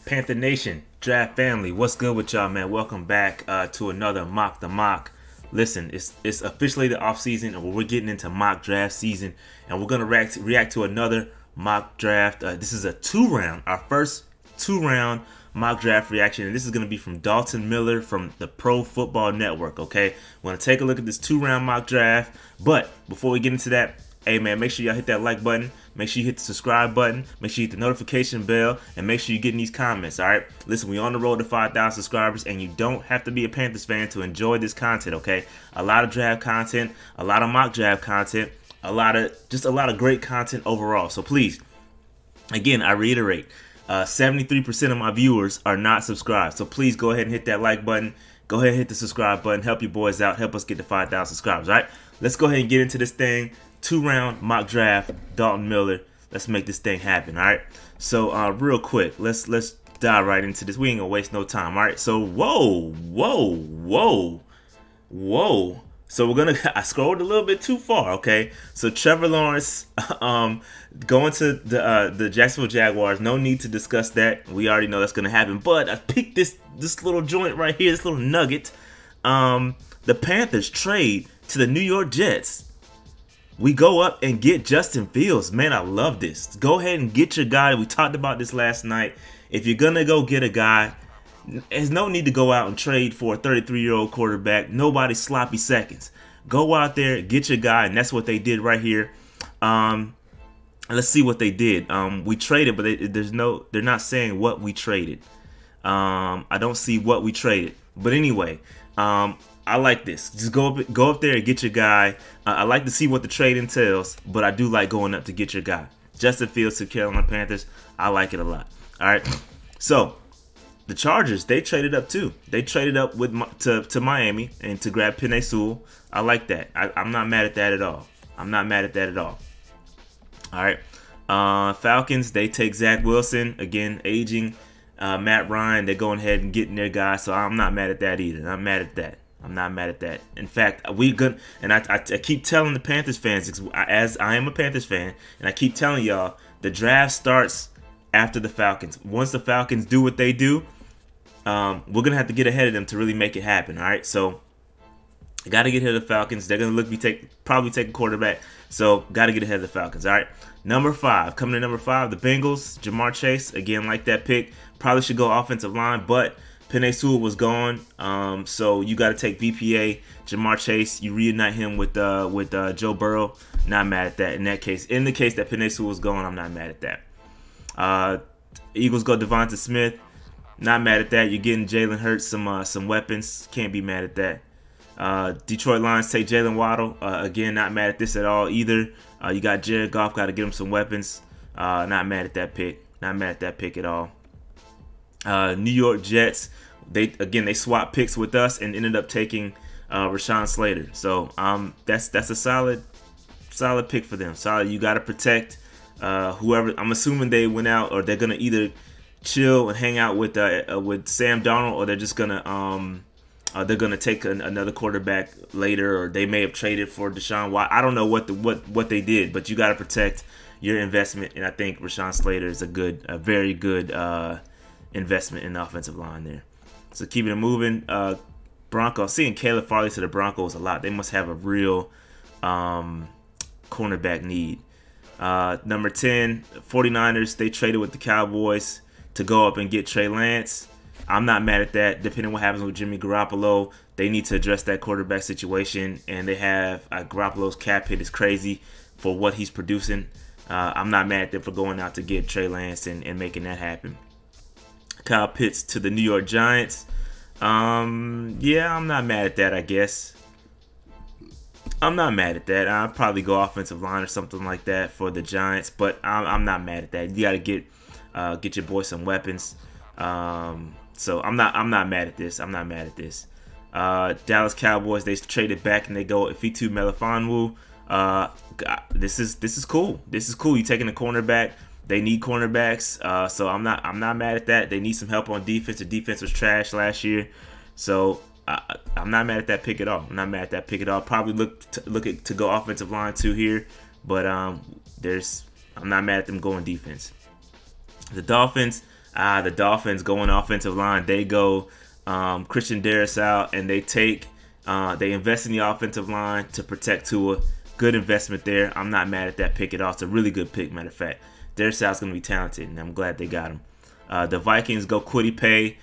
Panther Nation, Draft Family, what's good with y'all, man? Welcome back to another Mock the Mock. Listen, it's officially the off season, and we're getting into mock draft season, and we're gonna react to another mock draft. This is a our first two-round mock draft reaction, and this is gonna be from Dalton Miller from the Pro Football Network. Okay, we're gonna take a look at this two-round mock draft, but before we get into that, hey man, make sure y'all hit that like button, make sure you hit the subscribe button, make sure you hit the notification bell, and make sure you're getting these comments, alright? Listen, we on the road to 5,000 subscribers, and you don't have to be a Panthers fan to enjoy this content, okay? A lot of draft content, a lot of mock draft content, just a lot of great content overall. So please, again, I reiterate, 73% of my viewers are not subscribed. So please go ahead and hit that like button, go ahead and hit the subscribe button, help your boys out, help us get to 5,000 subscribers, alright? Let's go ahead and get into this thing. Two-round mock draft, Dalton Miller. Let's make this thing happen, all right? So, real quick, let's dive right into this. We ain't gonna waste no time, all right? So, whoa. So I scrolled a little bit too far, okay? So Trevor Lawrence, going to the Jacksonville Jaguars. No need to discuss that. We already know that's gonna happen. But I picked this little joint right here, this little nugget. The Panthers trade to the New York Jets. We go up and get Justin Fields. Man, I love this. Go ahead and get your guy. We talked about this last night. If you're going to go get a guy, there's no need to go out and trade for a 33-year-old quarterback. Nobody's sloppy seconds. Go out there, get your guy, and that's what they did right here. Let's see what they did. We traded, but they're not saying what we traded. I don't see what we traded. But anyway, I like this. Just go up there and get your guy. I like to see what the trade entails, but I do like going up to get your guy. Justin Fields to Carolina Panthers. I like it a lot. All right. So the Chargers, they traded up too. They traded up to Miami and to grab Penei Sewell. I like that. I'm not mad at that at all. I'm not mad at that at all. All right. Falcons, they take Zach Wilson, again aging. Matt Ryan, they're going ahead and getting their guy, so I'm not mad at that either. I'm mad at that. I'm not mad at that. In fact, I keep telling the Panthers fans, as I am a Panthers fan, and I keep telling y'all, the draft starts after the Falcons. Once the Falcons do what they do, we're gonna have to get ahead of them to really make it happen. All right, so got to get ahead of the Falcons. They're gonna probably take a quarterback, so got to get ahead of the Falcons. All right, number 5, coming to number 5, the Bengals, Jamar Chase. Again, like that pick. Probably should go offensive line, but Penei Sewell was gone, so you got to take BPA, Jamar Chase. You reunite him with Joe Burrow. Not mad at that. In the case that Penei Sewell was gone, I'm not mad at that. Eagles go Devonta Smith. Not mad at that. You're getting Jalen Hurts some weapons. Can't be mad at that. Detroit Lions take Jalen Waddle. Again, not mad at this at all either. You got Jared Goff. Got to get him some weapons. Not mad at that pick. Not mad at that pick at all. New York Jets, they swapped picks with us and ended up taking Rashawn Slater. So that's a solid pick for them. Solid. You got to protect whoever. I'm assuming they went out, or they're gonna either chill and hang out with Sam Darnold, or they're just gonna take another quarterback later, or they may have traded for Deshaun Watson. I don't know what they did, but you got to protect your investment, and I think Rashawn Slater is a very good investment in the offensive line there. So keeping it moving, Broncos, seeing Caleb Farley to the Broncos a lot. They must have a real cornerback need. Number 10, 49ers, they traded with the Cowboys to go up and get Trey Lance. I'm not mad at that. Depending on what happens with Jimmy Garoppolo, they need to address that quarterback situation, and they have Garoppolo's cap hit is crazy for what he's producing. I'm not mad at them for going out to get Trey Lance and making that happen. Kyle Pitts to the New York Giants. Yeah, I'm not mad at that, I guess. I'm not mad at that. I'll probably go offensive line or something like that for the Giants, but I'm not mad at that. You got to get your boy some weapons. So I'm not mad at this. I'm not mad at this. Dallas Cowboys, they traded back and they go Ifitu Melifonwu. This is cool. This is cool. You taking a cornerback. They need cornerbacks, so I'm not mad at that. They need some help on defense. The defense was trash last year, so I'm not mad at that pick at all. I'm not mad at that pick at all. Probably look to go offensive line too here, but I'm not mad at them going defense. The Dolphins, The Dolphins going offensive line. They go Christian Darris out, and they invest in the offensive line to protect Tua. Good investment there. I'm not mad at that pick at all. It's a really good pick, matter of fact. Darris out's going to be talented, and I'm glad they got him. The Vikings go Kwity Paye.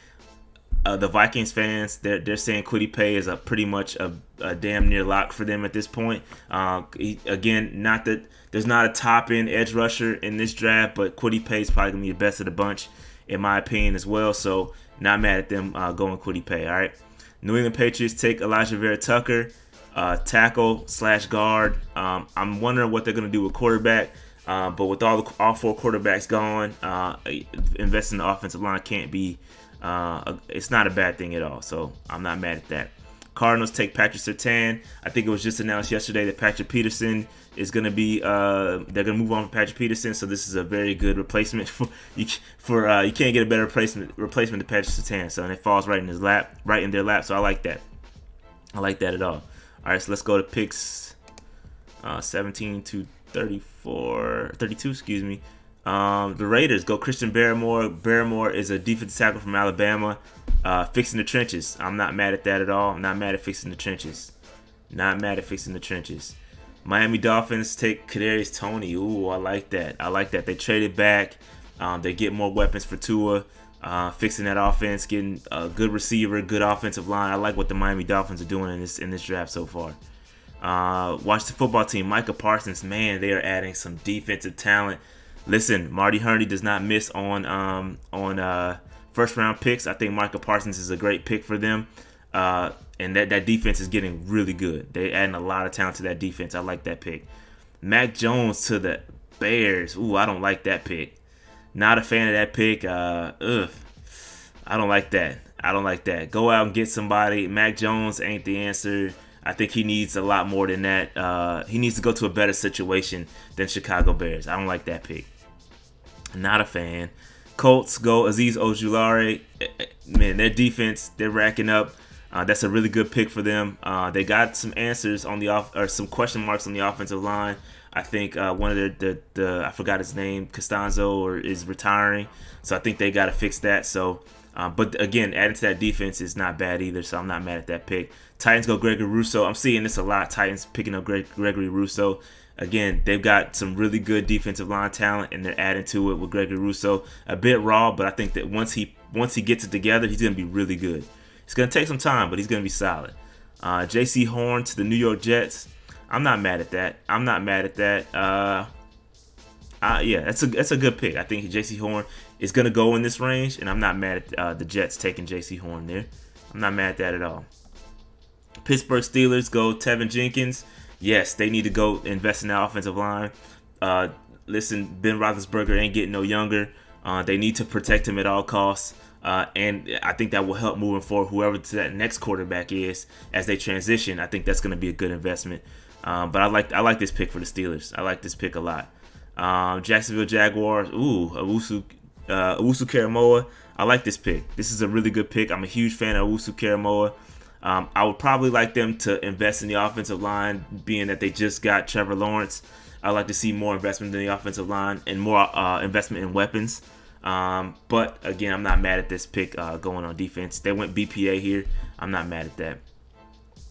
The Vikings fans, they're saying Kwity Paye is pretty much a damn near lock for them at this point. Again, not that there's not a top-end edge rusher in this draft, but Kwity Paye is probably going to be the best of the bunch, in my opinion, as well. So, not mad at them going Kwity Paye, all right? New England Patriots take Elijah Vera Tucker, tackle / guard. I'm wondering what they're going to do with quarterback, but with all 4 quarterbacks gone, investing in the offensive line can't be it's not a bad thing at all, so I'm not mad at that. Cardinals take Patrick Surtain. I think it was just announced yesterday that Patrick Peterson is going to be they're going to move on from Patrick Peterson, so this is a very good replacement for you can't get a better replacement than Patrick Surtain, so and it falls right in their lap, so I like that. I like that at all. All right, so let's go to picks 17 to 32, excuse me. The Raiders go Christian Barmore. Barmore is a defensive tackle from Alabama, fixing the trenches. I'm not mad at that at all. I'm not mad at fixing the trenches. Not mad at fixing the trenches. Miami Dolphins take Kadarius Toney. Ooh, I like that. I like that. They traded back. They get more weapons for Tua, fixing that offense, getting a good receiver, good offensive line. I like what the Miami Dolphins are doing in this draft so far. Watch the football team. Micah Parsons, man, they are adding some defensive talent. Listen, Marty Hurney does not miss on first round picks. I think Micah Parsons is a great pick for them, and that defense is getting really good. They're adding a lot of talent to that defense. I like that pick. Mac Jones to the Bears. Ooh, I don't like that pick. Not a fan of that pick. I don't like that. I don't like that. Go out and get somebody. Mac Jones ain't the answer. I think he needs a lot more than that. He needs to go to a better situation than Chicago Bears. I don't like that pick. Not a fan. Colts go Azeez Ojulari. Man, their defense, they're racking up. That's a really good pick for them. They got some answers on or some question marks on the offensive line. I think one of I forgot his name, Costanzo, is retiring. So I think they got to fix that. So, but again, adding to that defense is not bad either. So I'm not mad at that pick. Titans go Gregory Rousseau. I'm seeing this a lot. Titans picking up Gregory Rousseau. Again, they've got some really good defensive line talent, and they're adding to it with Gregory Rousseau. A bit raw, but I think that once he gets it together, he's going to be really good. It's going to take some time, but he's going to be solid. J.C. Horn to the New York Jets. I'm not mad at that. I'm not mad at that. Yeah, that's a good pick. I think J.C. Horn is going to go in this range, and I'm not mad at the Jets taking J.C. Horn there. I'm not mad at that at all. Pittsburgh Steelers go Tevin Jenkins. Yes, they need to go invest in that offensive line. Listen, Ben Roethlisberger ain't getting no younger. They need to protect him at all costs. And I think that will help moving forward, whoever that next quarterback is as they transition. I think that's going to be a good investment. But I like this pick for the Steelers. I like this pick a lot. Jacksonville Jaguars. Ooh, Owusu-Koramoah. I like this pick. This is a really good pick. I'm a huge fan of Owusu-Koramoah. I would probably like them to invest in the offensive line, being that they just got Trevor Lawrence. I'd like to see more investment in the offensive line and more investment in weapons. But again, I'm not mad at this pick going on defense. They went BPA here. I'm not mad at that.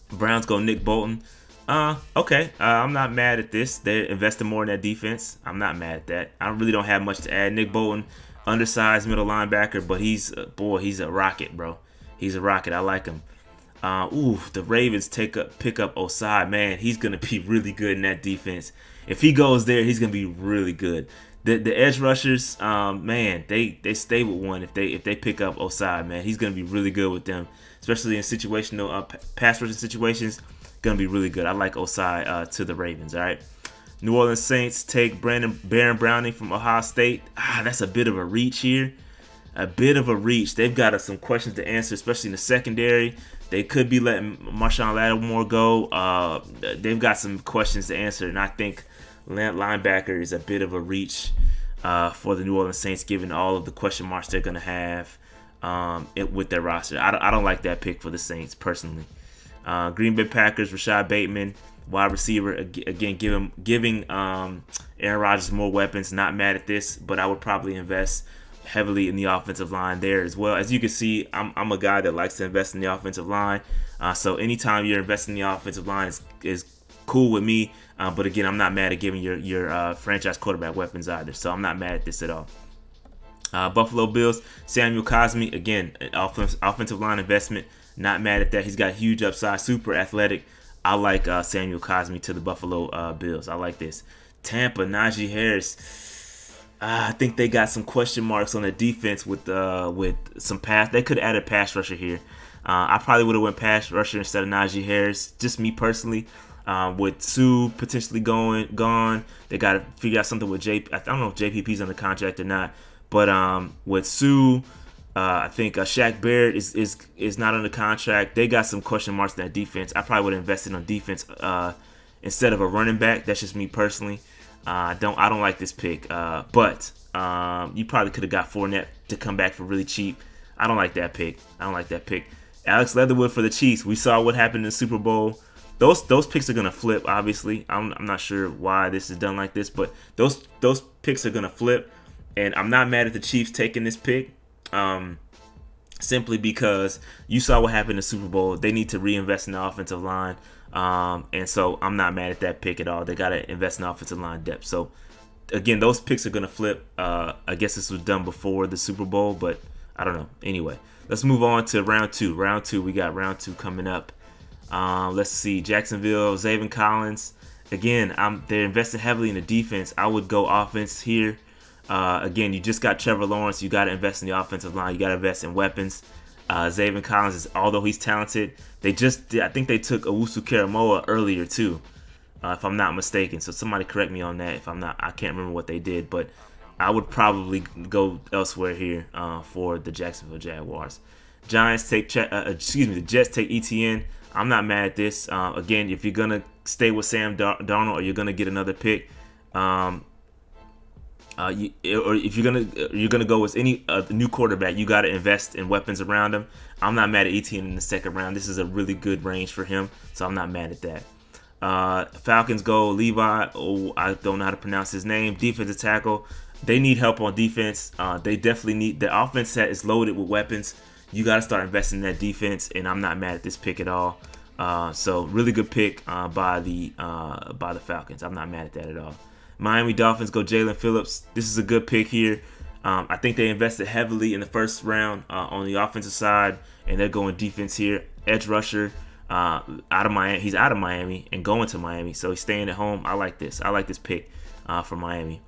Browns go Nick Bolton. Okay. I'm not mad at this. They're investing more in that defense. I'm not mad at that. I really don't have much to add. Nick Bolton, undersized middle linebacker, but he's a rocket, bro. He's a rocket. I like him. The Ravens pick up Osai. Man, he's gonna be really good in that defense. If he goes there, he's gonna be really good. The edge rushers, man, they stay with one if they pick up Osai. Man, he's gonna be really good with them, especially in situational pass rushing situations. Gonna be really good. I like Osai to the Ravens. All right. New Orleans Saints take Baron Browning from Ohio State. That's a bit of a reach here. A bit of a reach. They've got some questions to answer, especially in the secondary. They could be letting Marshawn Lattimore go. They've got some questions to answer, and I think linebacker is a bit of a reach for the New Orleans Saints, given all of the question marks they're going to have with their roster. I don't like that pick for the Saints, personally. Green Bay Packers, Rashad Bateman, wide receiver. Again, giving Aaron Rodgers more weapons. Not mad at this, but I would probably invest heavily in the offensive line there as well. As you can see, I'm a guy that likes to invest in the offensive line. So anytime you're investing in the offensive line is cool with me. But again, I'm not mad at giving your franchise quarterback weapons either. So I'm not mad at this at all. Buffalo Bills, Samuel Cosmi, again, an offensive line investment. Not mad at that. He's got huge upside, super athletic. I like Samuel Cosmi to the Buffalo Bills. I like this. Tampa, Najee Harris. I think they got some question marks on the defense with some pass. They could have added a pass rusher here. I probably would have went pass rusher instead of Najee Harris. Just me personally. With Sue potentially gone, they got to figure out something with JP. I don't know if JPP's under contract or not. But with Sue, I think Shaq Barrett is not under contract. They got some question marks in that defense. I probably would have invested on defense instead of a running back. That's just me personally. I don't like this pick. But you probably could have got Fournette to come back for really cheap. I don't like that pick. Alex Leatherwood for the Chiefs. We saw what happened in the Super Bowl. Those picks are gonna flip. Obviously, I'm not sure why this is done like this, but those picks are gonna flip. And I'm not mad at the Chiefs taking this pick, simply because you saw what happened in the Super Bowl. They need to reinvest in the offensive line, and so I'm not mad at that pick at all. They got to invest in offensive line depth. So, again, those picks are going to flip. I guess this was done before the Super Bowl, but I don't know. Anyway, let's move on to round two. We got round two coming up. Let's see. Jacksonville, Zaven Collins. Again, they're investing heavily in the defense. I would go offense here. Again, you just got Trevor Lawrence. You got to invest in the offensive line. You got to invest in weapons. Zaven Collins, although he's talented, I think they took Owusu Karamoa earlier too, if I'm not mistaken. So somebody correct me on that if I'm not. I can't remember what they did, but I would probably go elsewhere here for the Jacksonville Jaguars. The Jets take ETN. I'm not mad at this. Again, if you're gonna stay with Sam Darnold or you're gonna get another pick. Or if you're gonna go with any new quarterback, you got to invest in weapons around him. I'm not mad at Etienne in the second round. This is a really good range for him, so I'm not mad at that. Falcons go Levi. Oh, I don't know how to pronounce his name. Defensive tackle. They need help on defense. They definitely need. The offense set is loaded with weapons. You got to start investing in that defense, and I'm not mad at this pick at all. So really good pick by the Falcons. I'm not mad at that at all. Miami Dolphins go Jalen Phillips. This is a good pick here. I think they invested heavily in the first round on the offensive side, and they're going defense here. Edge rusher out of Miami. He's out of Miami and going to Miami, so he's staying at home. I like this. I like this pick for Miami.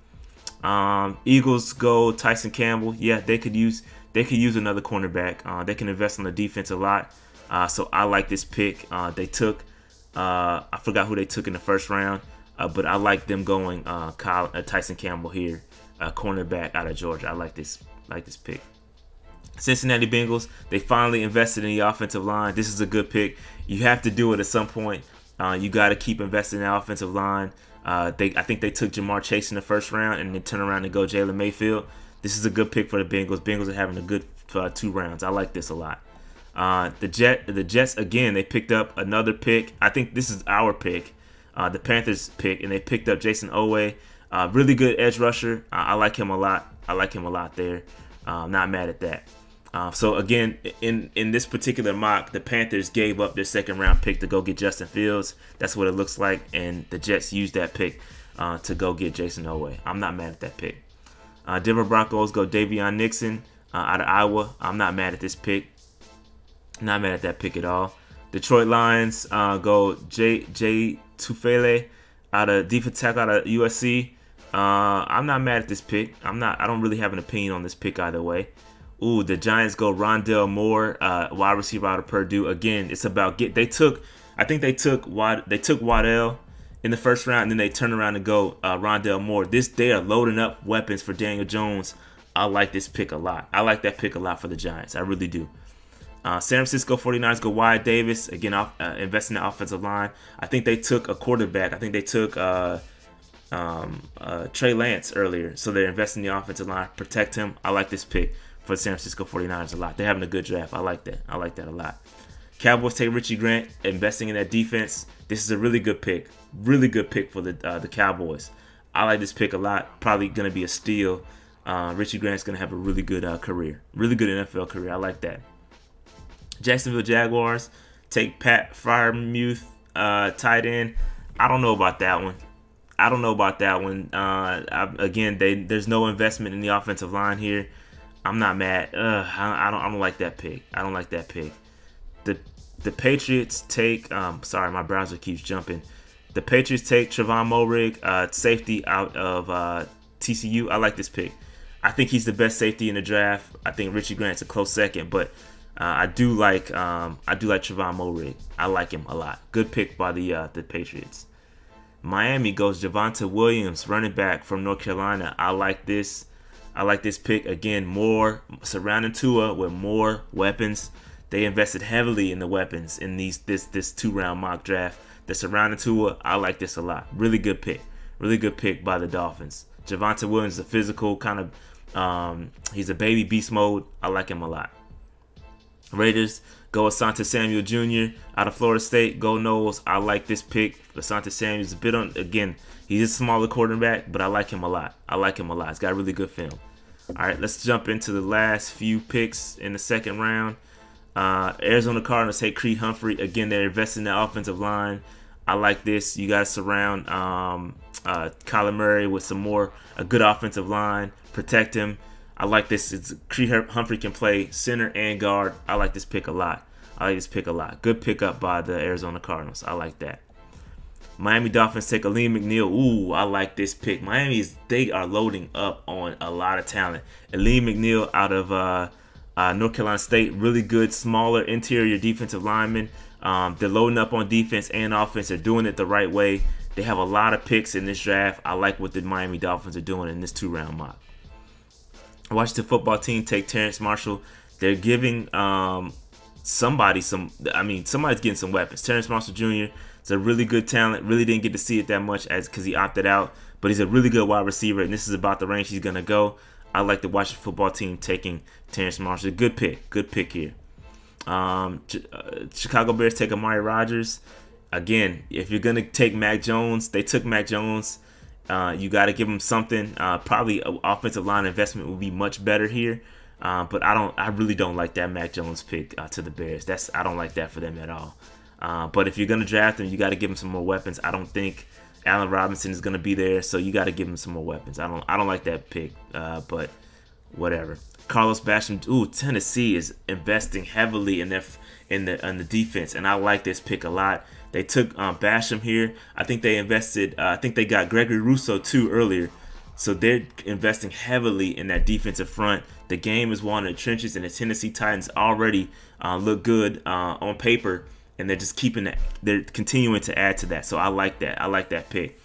Eagles go Tyson Campbell. Yeah, they could use another cornerback. They can invest on the defense a lot. So I like this pick. They took I forgot who they took in the first round. But I like them going Tyson Campbell here, cornerback out of Georgia. I like this pick. Cincinnati Bengals, they finally invested in the offensive line. This is a good pick. You have to do it at some point. You got to keep investing in the offensive line. I think they took Jamar Chase in the first round and then turn around and go Jalen Mayfield. This is a good pick for the Bengals. Bengals are having a good 2 rounds. I like this a lot. The Jets, again, they picked up another pick. I think this is our pick. The Panthers pick, and they picked up Jason Owe. Really good edge rusher. I like him a lot there. I'm not mad at that. So again, in this particular mock, the Panthers gave up their second round pick to go get Justin Fields. That's what it looks like, and the Jets used that pick to go get Jason Owe. I'm not mad at that pick. Denver Broncos go Davion Nixon out of Iowa. I'm not mad at this pick. Not mad at that pick at all. Detroit Lions go Jay Tufele out of defensive tackle out of USC. I'm not mad at this pick. I don't really have an opinion on this pick either way. Ooh, the Giants go Rondale Moore, wide receiver out of Purdue. Again, it's about they took Waddell in the first round, and then they turn around and go Rondale Moore. They are loading up weapons for Daniel Jones. I like this pick a lot. I like that pick a lot for the Giants. I really do. San Francisco 49ers go Wyatt Davis. Again, invest in the offensive line. I think they took a quarterback. I think they took Trey Lance earlier. So they're investing in the offensive line. Protect him. I like this pick for the San Francisco 49ers a lot. They're having a good draft. I like that. I like that a lot. Cowboys take Richie Grant, investing in that defense. This is a really good pick. Really good pick for the Cowboys. I like this pick a lot. Probably going to be a steal Richie Grant's going to have a really good career. Really good NFL career. I like that. Jacksonville Jaguars take Pat Freiermuth, tight end. I don't know about that one. Again, there's no investment in the offensive line here. I'm not mad. I don't like that pick. The Patriots take. Sorry, my browser keeps jumping. The Patriots take Trevon Moehrig, safety out of TCU. I like this pick. I think he's the best safety in the draft. I think Richie Grant's a close second, but I do like Trevon Moehrig. I like him a lot. Good pick by the Patriots. Miami goes Javonte Williams, running back from North Carolina. I like this pick. Again, more surrounding Tua with more weapons. They invested heavily in the weapons in this 2-round mock draft. The surrounding Tua, I like this a lot. Really good pick. Really good pick by the Dolphins. Javonte Williams is a physical kind of, he's a baby beast mode. I like him a lot. Raiders go Asante Samuel Jr. out of Florida State. Go Noles. I like this pick. Asante Samuel's a bit on, again, he's a smaller quarterback, but I like him a lot. He's got really good film. All right, let's jump into the last few picks in the second round. Arizona Cardinals take Creed Humphrey. Again, they're investing in the offensive line. I like this. You got to surround Kyler Murray with a good offensive line. Protect him. I like this. Creed Humphrey can play center and guard. I like this pick a lot. Good pickup by the Arizona Cardinals. I like that. Miami Dolphins take Aleem McNeil. Ooh, I like this pick. They are loading up on a lot of talent. Aleem McNeil out of North Carolina State. Really good, smaller interior defensive lineman. They're loading up on defense and offense. They're doing it the right way. They have a lot of picks in this draft. I like what the Miami Dolphins are doing in this 2-round mock. Washington football team take Terrence Marshall. They're giving somebody's getting some weapons. Terrence Marshall Jr. is a really good talent. Really didn't get to see it that much because he opted out. But he's a really good wide receiver, and this is about the range he's going to go. I like the Washington football team taking Terrence Marshall. Good pick here. Chicago Bears take Amari Rodgers. Again, if you're going to take Mac Jones, they took Mac Jones. You got to give him something. Probably an offensive line investment will be much better here. But I really don't like that Mac Jones pick to the Bears. I don't like that for them at all. But if you're gonna draft him, you got to give him some more weapons. I don't think Allen Robinson is gonna be there, so you got to give him some more weapons. I don't like that pick. But whatever. Carlos Basham. Ooh, Tennessee is investing heavily in the defense, and I like this pick a lot. They took Basham here. I think they invested. I think they got Gregory Rousseau too earlier. So they're investing heavily in that defensive front. The game is won in the trenches, and the Tennessee Titans already look good on paper, and they're just they're continuing to add to that. So I like that. I like that pick.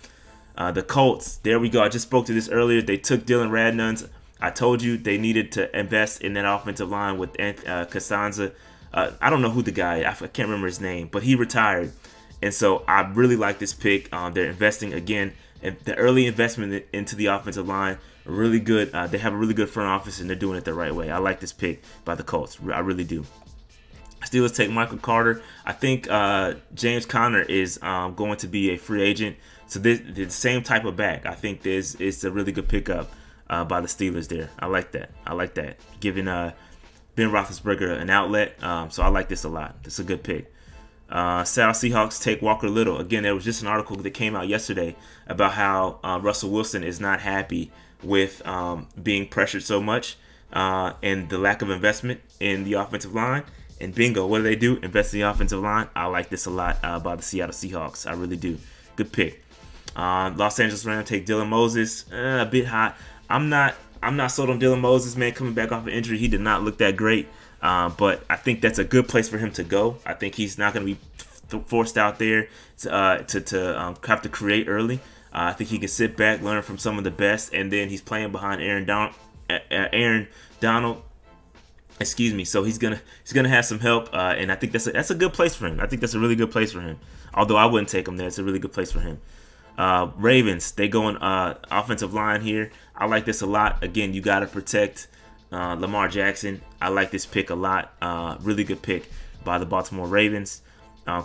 The Colts. There we go. I just spoke to this earlier. They took Dylan Radnuns. I told you they needed to invest in that offensive line with Costanza. I don't know who the guy is. I can't remember his name, but he retired. And so I really like this pick. They're investing again. And the early investment into the offensive line, really good. They have a really good front office, and they're doing it the right way. I like this pick by the Colts. I really do. Steelers take Michael Carter. I think James Conner is going to be a free agent. So the same type of back. I think it's a really good pickup by the Steelers there. I like that. Giving Ben Roethlisberger an outlet. So I like this a lot. It's a good pick. Seattle Seahawks take Walker Little. Again, there was just an article that came out yesterday about how Russell Wilson is not happy with being pressured so much and the lack of investment in the offensive line. And bingo, what do? Invest in the offensive line. I like this a lot by the Seattle Seahawks. I really do. Good pick. Los Angeles Rams take Dylan Moses. A bit hot. I'm not sold on Dylan Moses, man. Coming back off an injury, he did not look that great. But I think that's a good place for him to go. I think he's not going to be forced out there to have to create early. I think he can sit back, learn from some of the best, and then he's playing behind Aaron Donald. Excuse me. So he's gonna have some help, and I think that's a good place for him. I think that's a really good place for him. Although I wouldn't take him there, it's a really good place for him. Ravens, they go on offensive line here. I like this a lot. Again, you got to protect Lamar Jackson. I like this pick a lot. Really good pick by the Baltimore Ravens.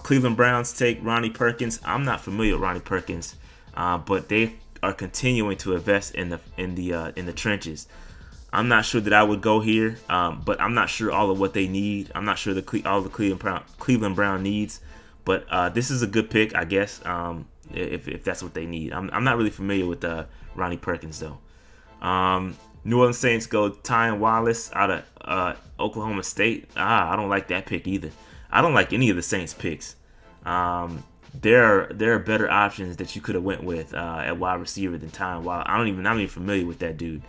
Cleveland Browns take Ronnie Perkins. I'm not familiar with Ronnie Perkins, but they are continuing to invest in the trenches. I'm not sure that I would go here, but I'm not sure all of what they need. I'm not sure all the Cleveland Brown needs, but this is a good pick, I guess, if that's what they need. I'm not really familiar with Ronnie Perkins, though. New Orleans Saints go Tyron Wallace out of Oklahoma State. I don't like that pick either. I don't like any of the Saints picks. There are better options that you could have went with at wide receiver than Tyron Wallace. I'm not even familiar with that dude.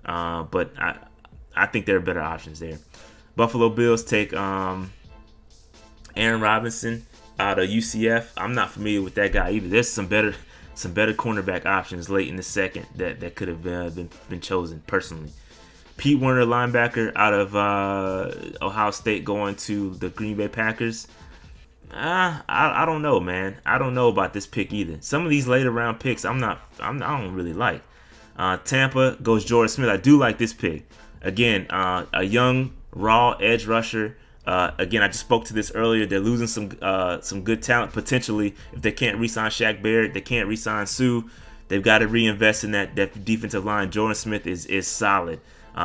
But I think there are better options there. Buffalo Bills take Aaron Robinson out of UCF. I'm not familiar with that guy either. There's some better cornerback options late in the second that could have been chosen personally. Pete Werner, linebacker out of Ohio State, going to the Green Bay Packers. I don't know, man. I don't know about this pick either. Some of these later round picks I don't really like. Tampa goes Jordan Smith. I do like this pick. Again, a young, raw edge rusher. Again, I just spoke to this earlier. They're losing some good talent potentially if they can't re-sign Shaq Barrett. They can't re-sign Sue. They've got to reinvest in that defensive line. Jordan Smith is solid.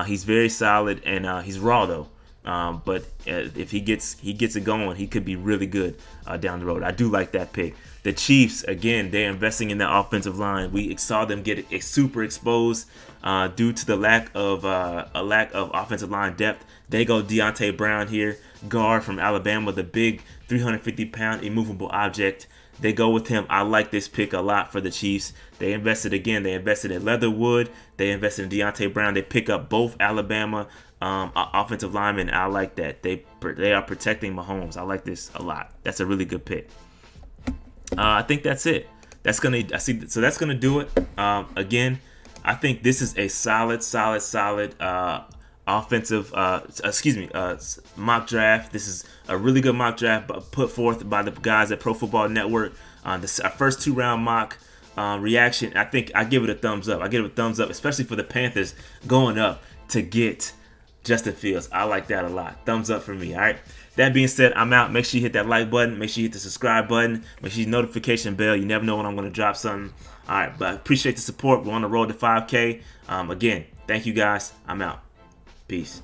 He's very solid, and he's raw though. But if he gets it going, he could be really good down the road. I do like that pick. The Chiefs, again, they're investing in their offensive line. We saw them get super exposed due to the lack of offensive line depth. They go Deontay Brown here, guard from Alabama, the big 350-pound immovable object. They go with him. I like this pick a lot for the Chiefs. They invested in Leatherwood. They invested in Deontay Brown. They pick up both Alabama offensive linemen. I like that. They are protecting Mahomes. I like this a lot. That's a really good pick. I think that's it. That's gonna do it. Again, I think this is a solid offensive mock draft. This is a really good mock draft put forth by the guys at Pro Football Network. Our first 2-round mock reaction, I think I give it a thumbs up. I give it a thumbs up, especially for the Panthers going up to get Justin Fields. I like that a lot. Thumbs up for me. All right. That being said, I'm out. Make sure you hit that like button. Make sure you hit the subscribe button. Make sure you notification bell. You never know when I'm going to drop something. All right. But I appreciate the support. We're on the road to 5K. Again, thank you guys. I'm out. Peace.